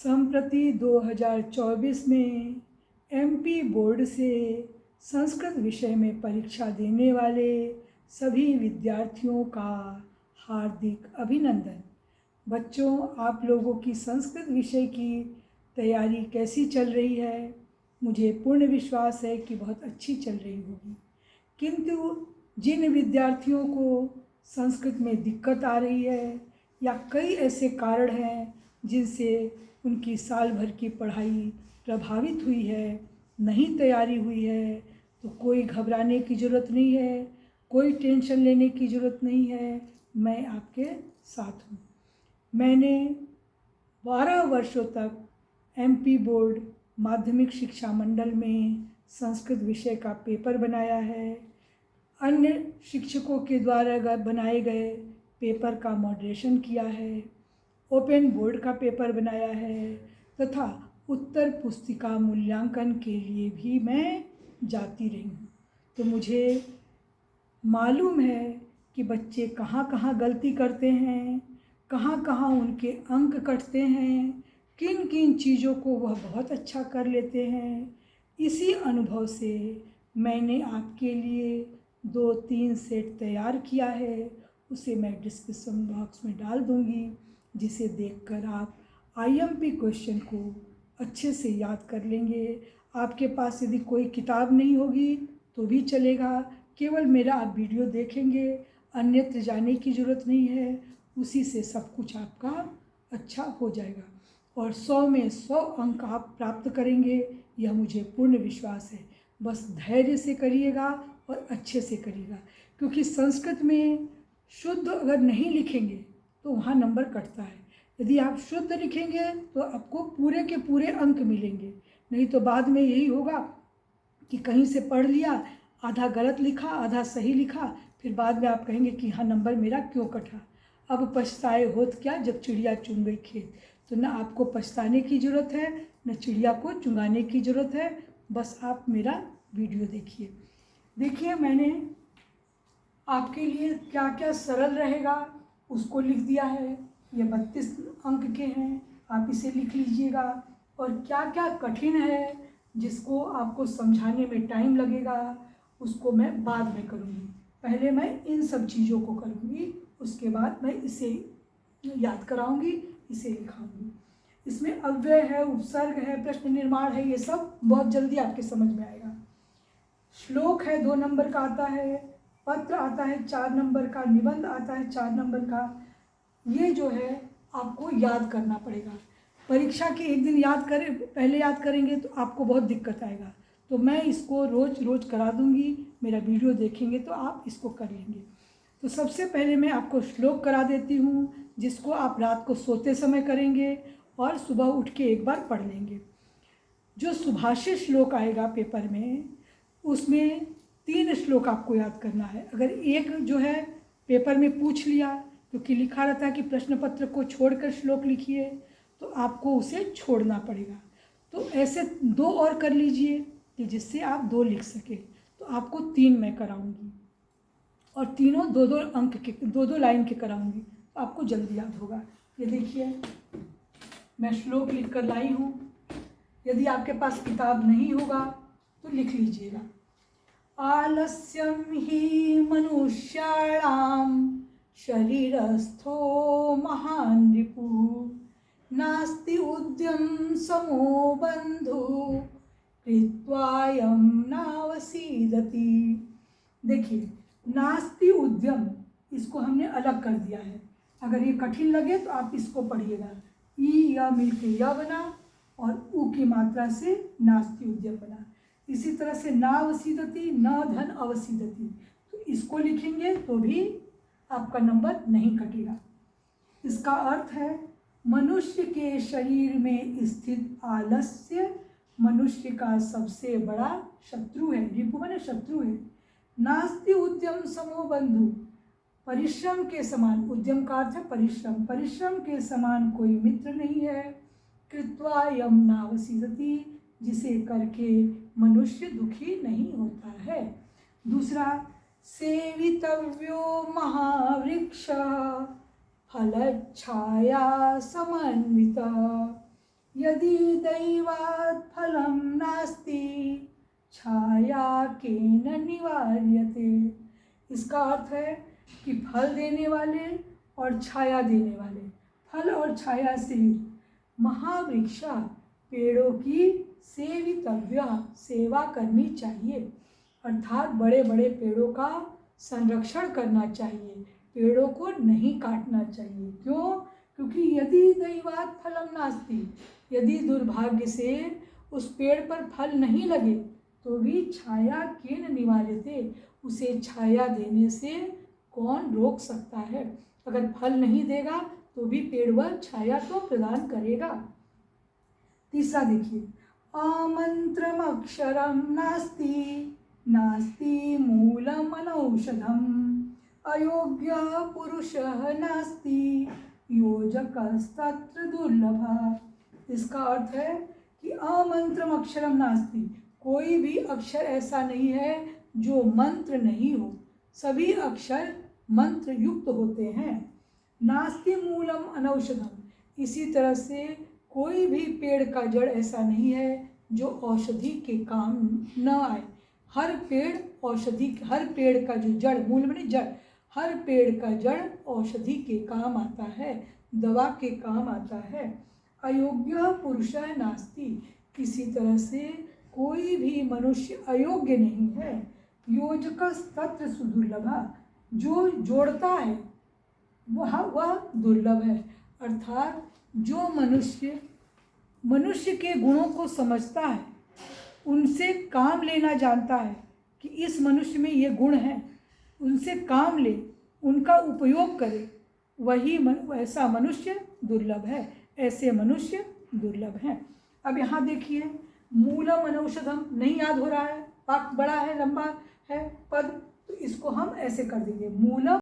संप्रति 2024 में MP board से संस्कृत विषय में परीक्षा देने वाले सभी विद्यार्थियों का हार्दिक अभिनंदन। बच्चों, आप लोगों की संस्कृत विषय की तैयारी कैसी चल रही है? मुझे पूर्ण विश्वास है कि बहुत अच्छी चल रही होगी। किंतु जिन विद्यार्थियों को संस्कृत में दिक्कत आ रही है या कई ऐसे कारण हैं जिनसे उनकी साल भर की पढ़ाई प्रभावित हुई है, नहीं तैयारी हुई है, तो कोई घबराने की ज़रूरत नहीं है, कोई टेंशन लेने की ज़रूरत नहीं है। मैं आपके साथ हूँ। मैंने 12 वर्षों तक एमपी बोर्ड माध्यमिक शिक्षा मंडल में संस्कृत विषय का पेपर बनाया है। अन्य शिक्षकों के द्वारा बनाए गए पेपर का मॉडरेशन किया है, ओपन बोर्ड का पेपर बनाया है तथा उत्तर पुस्तिका मूल्यांकन के लिए भी मैं जाती रही हूँ। तो मुझे मालूम है कि बच्चे कहाँ कहाँ गलती करते हैं, कहाँ कहाँ उनके अंक कटते हैं, किन किन चीज़ों को वह बहुत अच्छा कर लेते हैं। इसी अनुभव से मैंने आपके लिए 2-3 सेट तैयार किया है, उसे मैं डिस्क्रिप्शन बॉक्स में डाल दूँगी, जिसे देखकर आप आईएमपी क्वेश्चन को अच्छे से याद कर लेंगे। आपके पास यदि कोई किताब नहीं होगी तो भी चलेगा, केवल मेरा आप वीडियो देखेंगे, अन्यत्र जाने की ज़रूरत नहीं है। उसी से सब कुछ आपका अच्छा हो जाएगा और 100 में 100 अंक आप प्राप्त करेंगे, यह मुझे पूर्ण विश्वास है। बस धैर्य से करिएगा और अच्छे से करिएगा, क्योंकि संस्कृत में शुद्ध अगर नहीं लिखेंगे तो वहाँ नंबर कटता है। यदि आप शुद्ध लिखेंगे तो आपको पूरे के पूरे अंक मिलेंगे, नहीं तो बाद में यही होगा कि कहीं से पढ़ लिया, आधा गलत लिखा, आधा सही लिखा, फिर बाद में आप कहेंगे कि हाँ नंबर मेरा क्यों कटा। अब पछताए होत क्या जब चिड़िया चुग गई खेत। तो न आपको पछताने की ज़रूरत है, न चिड़िया को चुगाने की ज़रूरत है। बस आप मेरा वीडियो देखिए मैंने आपके लिए क्या क्या सरल रहेगा उसको लिख दिया है। ये 32 अंक के हैं, आप इसे लिख लीजिएगा। और क्या क्या कठिन है जिसको आपको समझाने में टाइम लगेगा उसको मैं बाद में करूँगी। पहले मैं इन सब चीज़ों को करूँगी, उसके बाद मैं इसे याद कराऊँगी, इसे लिखाऊँगी। इसमें अव्यय है, उपसर्ग है, प्रश्न निर्माण है, ये सब बहुत जल्दी आपके समझ में आएगा। श्लोक है 2 नंबर का आता है, पत्र आता है 4 नंबर का, निबंध आता है 4 नंबर का। ये जो है आपको याद करना पड़ेगा। परीक्षा के एक दिन पहले याद करेंगे तो आपको बहुत दिक्कत आएगा। तो मैं इसको रोज़ रोज़ करा दूँगी, मेरा वीडियो देखेंगे तो आप इसको कर लेंगे। तो सबसे पहले मैं आपको श्लोक करा देती हूँ, जिसको आप रात को सोते समय करेंगे और सुबह उठ के एक बार पढ़ लेंगे। जो सुभाषित श्लोक आएगा पेपर में, उसमें 3 श्लोक आपको याद करना है। अगर एक जो है पेपर में पूछ लिया, क्योंकि लिखा रहता है कि प्रश्न पत्र को छोड़कर श्लोक लिखिए, तो आपको उसे छोड़ना पड़ेगा। तो ऐसे 2 और कर लीजिए कि जिससे आप 2 लिख सके। तो आपको 3 मैं कराऊंगी और तीनों 2-2 अंक के, 2-2 लाइन के कराऊंगी, तो आपको जल्दी याद होगा। ये देखिए मैं श्लोक लिख कर लाई हूँ। यदि आपके पास किताब नहीं होगा तो लिख लीजिएगा। आलस्यम ही मनुष्याणाम शरीरस्थो महान रिपु, नास्ति उद्यम समो बंधु कृत्वायम नावसीदति। देखिए नास्ति उद्यम, इसको हमने अलग कर दिया है। अगर ये कठिन लगे तो आप इसको पढ़िएगा। ई या मिलके या बना और उ की मात्रा से नास्ति उद्यम बना। इसी तरह से ना अवसीदति, न धन अवसीदति, तो इसको लिखेंगे तो भी आपका नंबर नहीं कटेगा। इसका अर्थ है मनुष्य के शरीर में स्थित आलस्य मनुष्य का सबसे बड़ा शत्रु है। रिपु माने शत्रु है। नास्ति उद्यम समो बंधु, परिश्रम के समान, उद्यम का अर्थ है परिश्रम, परिश्रम के समान कोई मित्र नहीं है। कृत्वा यम नावसीदति, जिसे करके मनुष्य दुखी नहीं होता है। दूसरा, सेवितव्यो महावृक्ष फलच्छाया समन्वित, यदि दैवात् फलं नास्ति छाया केन निवार्यते। इसका अर्थ है कि फल देने वाले और छाया देने वाले, फल और छाया से महावृक्षा पेड़ों की सेवितव्या, सेवा करनी चाहिए। अर्थात बड़े बड़े पेड़ों का संरक्षण करना चाहिए, पेड़ों को नहीं काटना चाहिए। क्यों? क्योंकि यदि दैवात् फलम नास्ति, यदि दुर्भाग्य से उस पेड़ पर फल नहीं लगे तो भी छाया केन निवार्यते, उसे छाया देने से कौन रोक सकता है। अगर फल नहीं देगा तो भी पेड़ वह छाया तो प्रदान करेगा। तीसरा देखिए, आमंत्रम अक्षरम नास्ति नास्ति मूलम अनौषधम अयोग्य पुरुषः नास्ति योजकस्तत्र दुर्लभः। इसका अर्थ है कि अमंत्रम अक्षरम नास्ति, कोई भी अक्षर ऐसा नहीं है जो मंत्र नहीं हो, सभी अक्षर मंत्र युक्त होते हैं। नास्ति मूलम अनौषधम, इसी तरह से कोई भी पेड़ का जड़ ऐसा नहीं है जो औषधि के काम न आए। हर पेड़ औषधि, हर पेड़ का जो जड़, मूल माने जड़, हर पेड़ का जड़ औषधि के काम आता है, दवा के काम आता है। अयोग्य पुरुषः नास्ति, किसी तरह से कोई भी मनुष्य अयोग्य नहीं है। योजकस्तत्र सुदुर्लभः, जो जोड़ता है वह दुर्लभ है। अर्थात जो मनुष्य के गुणों को समझता है, उनसे काम लेना जानता है कि इस मनुष्य में ये गुण है, उनसे काम ले, उनका उपयोग करे, वही ऐसा मनुष्य दुर्लभ है, ऐसे मनुष्य दुर्लभ हैं। अब यहाँ देखिए, मूलम अनौषधम नहीं याद हो रहा है, वाक्य बड़ा है, लंबा है पद, तो इसको हम ऐसे कर देंगे, मूलम